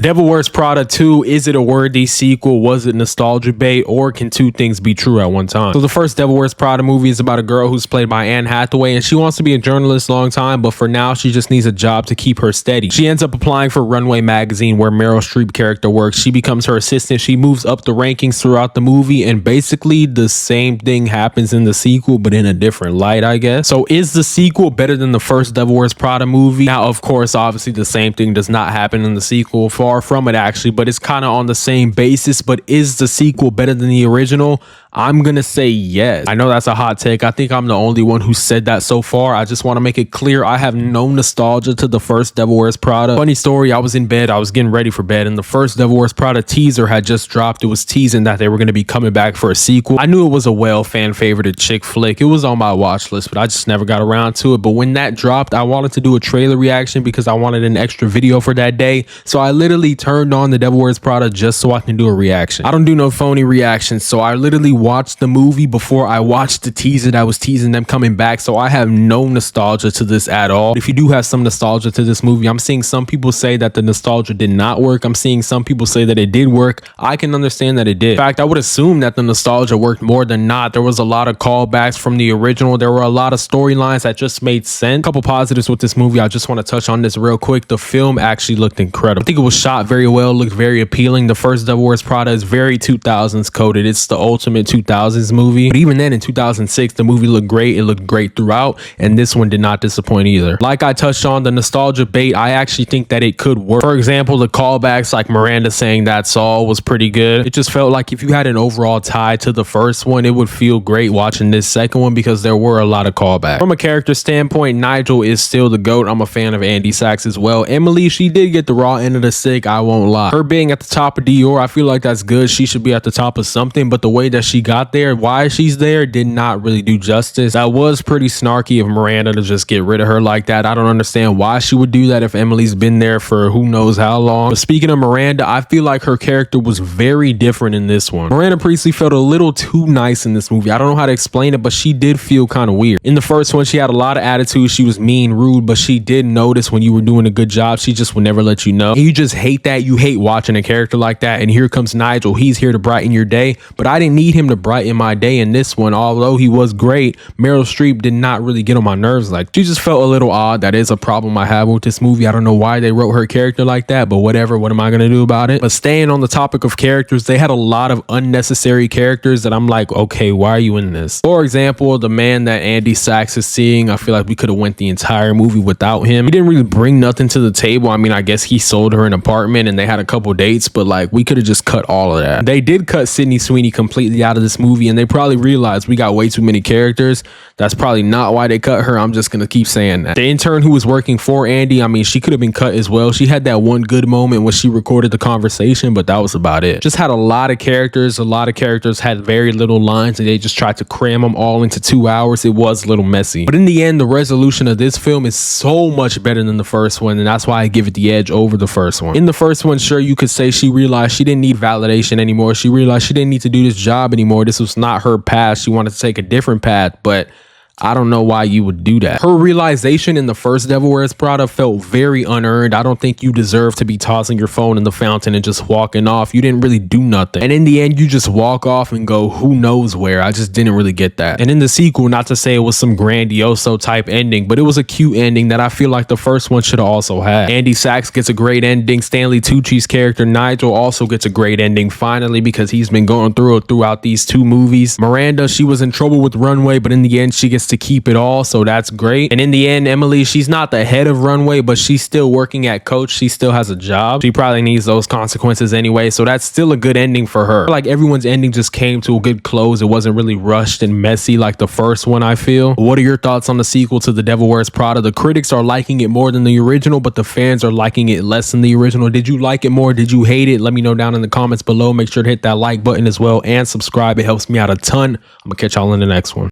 Devil Wears Prada 2, is it a worthy sequel? Was it nostalgia bait, or can two things be true at one time? So the first Devil Wears Prada movie is about a girl who's played by Anne Hathaway, and she wants to be a journalist long time, but for now she just needs a job to keep her steady. She ends up applying for Runway magazine, where Meryl Streep character works. She becomes her assistant. She moves up the rankings throughout the movie, and basically the same thing happens in the sequel, but in a different light, I guess. So is the sequel better than the first Devil Wears Prada movie? Now, of course, obviously the same thing does not happen in the sequel. Far from it, actually, but it's kind of on the same basis. But is the sequel better than the original? I'm gonna say yes. I know that's a hot take. I think I'm the only one who said that so far. I just want to make it clear, I have no nostalgia to the first Devil Wears Prada. Funny story, I was in bed, I was getting ready for bed, and the first Devil Wears Prada teaser had just dropped. It was teasing that they were going to be coming back for a sequel. I knew it was a well fan favorite chick flick. It was on my watch list, but I just never got around to it. But when that dropped, I wanted to do a trailer reaction because I wanted an extra video for that day. So I literally turned on the Devil Wears Prada just so I can do a reaction. I don't do no phony reactions, so I literally watched the movie before I watched the teaser that was teasing them coming back. So I have no nostalgia to this at all. If you do have some nostalgia to this movie, I'm seeing some people say that the nostalgia did not work. I'm seeing some people say that it did work. I can understand that it did. In fact, I would assume that the nostalgia worked more than not. There was a lot of callbacks from the original. There were a lot of storylines that just made sense. A couple positives with this movie. I just want to touch on this real quick. The film actually looked incredible. I think it was shot very well, looked very appealing. The first Devil Wears Prada is very 2000s coded. It's the ultimate 2000s movie. But even then, in 2006, the movie looked great. It looked great throughout, and this one did not disappoint either. Like I touched on, the nostalgia bait, I actually think that it could work. For example, the callbacks, like Miranda saying "that's all," was pretty good. It just felt like if you had an overall tie to the first one, it would feel great watching this second one because there were a lot of callbacks. From a character standpoint, Nigel is still the GOAT. I'm a fan of Andy Sachs as well. Emily, she did get the raw end of the stick, I won't lie. Her being at the top of Dior, I feel like that's good. She should be at the top of something, but the way that she got there, why she's there, did not really do justice. That was pretty snarky of Miranda to just get rid of her like that. I don't understand why she would do that if Emily's been there for who knows how long. But speaking of Miranda, I feel like her character was very different in this one. Miranda Priestley felt a little too nice in this movie. I don't know how to explain it, but she did feel kind of weird. In the first one, she had a lot of attitude. She was mean, rude, but she did notice when you were doing a good job. She just would never let you know. And you just hate that. You hate watching a character like that. And here comes Nigel. He's here to brighten your day, but I didn't need him to brighten my day in this one. Although he was great, Meryl Streep did not really get on my nerves. Like, she just felt a little odd. That is a problem I have with this movie. I don't know why they wrote her character like that, but whatever. What am I gonna do about it? But staying on the topic of characters, they had a lot of unnecessary characters that I'm like, okay, why are you in this? For example, the man that Andy Sachs is seeing, I feel like we could have went the entire movie without him. He didn't really bring nothing to the table. I mean, I guess he sold her an apartment and they had a couple dates, but like, we could have just cut all of that. They did cut Sydney Sweeney completely out of this movie, and they probably realized we got way too many characters. That's probably not why they cut her. I'm just gonna keep saying that. The intern who was working for Andy, I mean, she could have been cut as well. She had that one good moment when she recorded the conversation, but that was about it. Just had a lot of characters. A lot of characters had very little lines, and they just tried to cram them all into 2 hours. It was a little messy, but in the end, the resolution of this film is so much better than the first one, and that's why I give it the edge over the first one. In the first one, sure, you could say she realized she didn't need validation anymore. She realized she didn't need to do this job anymore. This was not her path. She wanted to take a different path, but I don't know why you would do that. Her realization in the first Devil Wears Prada felt very unearned. I don't think you deserve to be tossing your phone in the fountain and just walking off. You didn't really do nothing. And in the end, you just walk off and go who knows where. I just didn't really get that. And in the sequel, not to say it was some grandioso type ending, but it was a cute ending that I feel like the first one should have also had. Andy Sachs gets a great ending. Stanley Tucci's character Nigel also gets a great ending finally, because he's been going through it throughout these two movies. Miranda, she was in trouble with Runway, but in the end, she gets to keep it all, so that's great. And in the end, Emily, she's not the head of Runway, but she's still working at Coach. She still has a job. She probably needs those consequences anyway, so that's still a good ending for her. Like, everyone's ending just came to a good close. It wasn't really rushed and messy like the first one, I feel. What are your thoughts on the sequel to The Devil Wears Prada? The critics are liking it more than the original, but the fans are liking it less than the original. Did you like it more? Did you hate it? Let me know down in the comments below. Make sure to hit that like button as well and subscribe. It helps me out a ton. I'm gonna catch y'all in the next one.